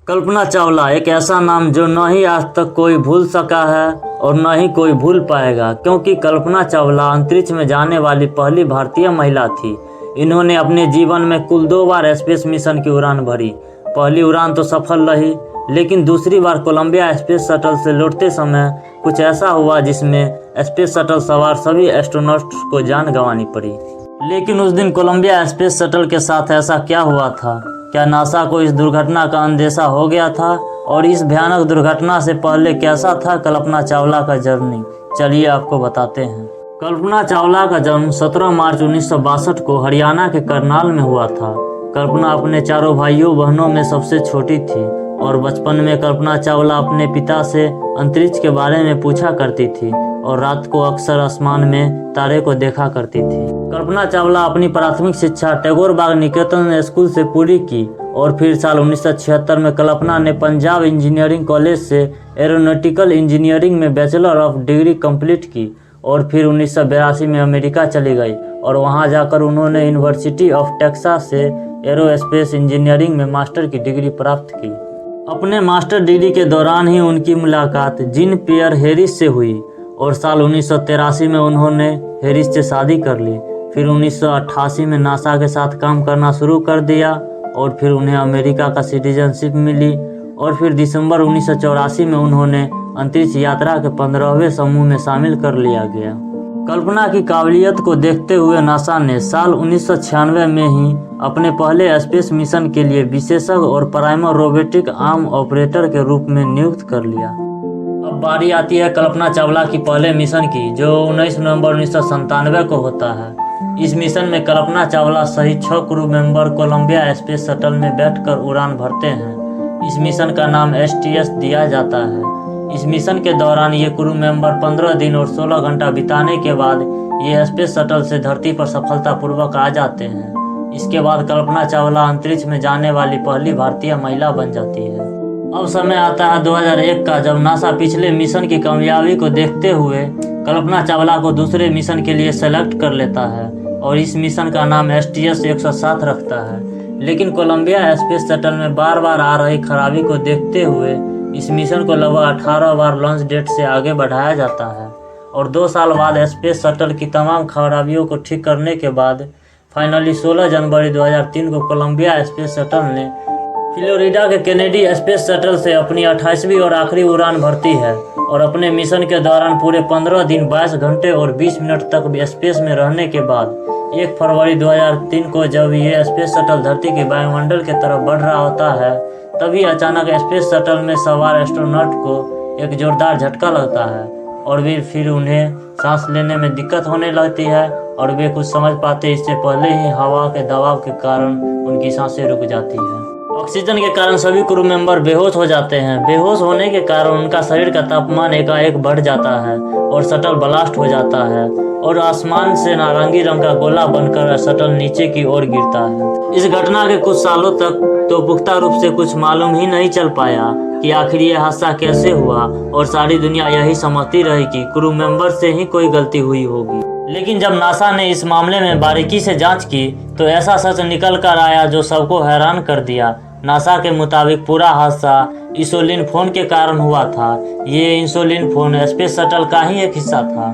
कल्पना चावला एक ऐसा नाम जो न ही आज तक कोई भूल सका है और न ही कोई भूल पाएगा, क्योंकि कल्पना चावला अंतरिक्ष में जाने वाली पहली भारतीय महिला थी। इन्होंने अपने जीवन में कुल 2 बार स्पेस मिशन की उड़ान भरी। पहली उड़ान तो सफल रही, लेकिन दूसरी बार कोलंबिया स्पेस शटल से लौटते समय कुछ ऐसा हुआ जिसमें स्पेस शटल सवार सभी एस्ट्रोनॉट्स को जान गंवानी पड़ी। लेकिन उस दिन कोलंबिया स्पेस शटल के साथ ऐसा क्या हुआ था? क्या नासा को इस दुर्घटना का अंदेशा हो गया था? और इस भयानक दुर्घटना से पहले कैसा था कल्पना चावला का जर्नी? चलिए आपको बताते हैं। कल्पना चावला का जन्म 17 मार्च 1962 को हरियाणा के करनाल में हुआ था। कल्पना अपने चारों भाइयों बहनों में सबसे छोटी थी और बचपन में कल्पना चावला अपने पिता से अंतरिक्ष के बारे में पूछा करती थी और रात को अक्सर आसमान में तारे को देखा करती थी। कल्पना चावला अपनी प्राथमिक शिक्षा टैगोर बाग निकेतन स्कूल से पूरी की और फिर साल 1976 में कल्पना ने पंजाब इंजीनियरिंग कॉलेज से एरोनॉटिकल इंजीनियरिंग में बैचलर ऑफ डिग्री कंप्लीट की और फिर 1982 में अमेरिका चली गई और वहां जाकर उन्होंने यूनिवर्सिटी ऑफ टेक्सास से एरोस्पेस इंजीनियरिंग में मास्टर की डिग्री प्राप्त की। अपने मास्टर डिग्री के दौरान ही उनकी मुलाकात जीन पियर हैरिस से हुई और साल 1983 में उन्होंने हैरिस से शादी कर ली। फिर 1988 में नासा के साथ काम करना शुरू कर दिया और फिर उन्हें अमेरिका का सिटीजनशिप मिली और फिर दिसंबर 1984 में उन्होंने अंतरिक्ष यात्रा के 15वें समूह में शामिल कर लिया गया। कल्पना की काबिलियत को देखते हुए नासा ने साल 1996 में ही अपने पहले स्पेस मिशन के लिए विशेषज्ञ और प्राइमर रोबोटिक आर्म ऑपरेटर के रूप में नियुक्त कर लिया। अब बारी आती है कल्पना चावला की पहले मिशन की, जो 19 नवंबर 1997 को होता है। इस मिशन में कल्पना चावला सहित 6 crew member Columbia space shuttle में बैठकर उड़ान भरते हैं। इस मिशन का नाम STS दिया जाता है। इस मिशन के दौरान ये क्रू मेंबर 15 दिन और 16 घंटा बिताने के बाद ये स्पेस शटल से धरती पर सफलतापूर्वक आ जाते हैं। इसके बाद कल्पना चावला अंतरिक्ष में जाने वाली पहली भारतीय महिला बन जाती है। अब समय आता है 2001 का, जब नासा पिछले मिशन की कामयाबी को देखते हुए कल्पना चावला को दूसरे मिशन के लिए सेलेक्ट कर लेता है और इस मिशन का नाम STS 107 रखता है। लेकिन कोलंबिया स्पेस शटल में बार बार आ रही खराबी को देखते हुए इस मिशन को लगभग 18 बार लॉन्च डेट से आगे बढ़ाया जाता है और 2 साल बाद स्पेस शटल की तमाम खराबियों को ठीक करने के बाद फाइनली 16 जनवरी 2003 को कोलंबिया स्पेस शटल ने फ्लोरिडा के केनेडी स्पेस शटल से अपनी 28वीं और आखिरी उड़ान भरती है और अपने मिशन के दौरान पूरे 15 दिन 22 घंटे और 20 मिनट तक स्पेस में रहने के बाद 1 फरवरी 2003 को जब ये स्पेस शटल धरती के वायुमंडल की तरफ बढ़ रहा होता है, तभी अचानक स्पेस शटल में सवार एस्ट्रोनॉट को एक जोरदार झटका लगता है और वे फिर उन्हें सांस लेने में दिक्कत होने लगती है और वे कुछ समझ पाते इससे पहले ही हवा के दबाव के कारण उनकी सांसें रुक जाती है। ऑक्सीजन के कारण सभी क्रू मेंबर बेहोश हो जाते हैं। बेहोश होने के कारण उनका शरीर का तापमान एकाएक बढ़ जाता है और शटल ब्लास्ट हो जाता है और आसमान से नारंगी रंग का गोला बनकर शटल नीचे की ओर गिरता है। इस घटना के कुछ सालों तक तो पुख्ता रूप से कुछ मालूम ही नहीं चल पाया कि आखिर ये हादसा कैसे हुआ और सारी दुनिया यही समझती रही कि क्रू मेंबर से ही कोई गलती हुई होगी। लेकिन जब नासा ने इस मामले में बारीकी से जांच की तो ऐसा सच निकल कर आया जो सबको हैरान कर दिया। नासा के मुताबिक पूरा हादसा इंसुलिन फोन के कारण हुआ था। ये इंसुलिन फोन स्पेस शटल का ही एक हिस्सा था।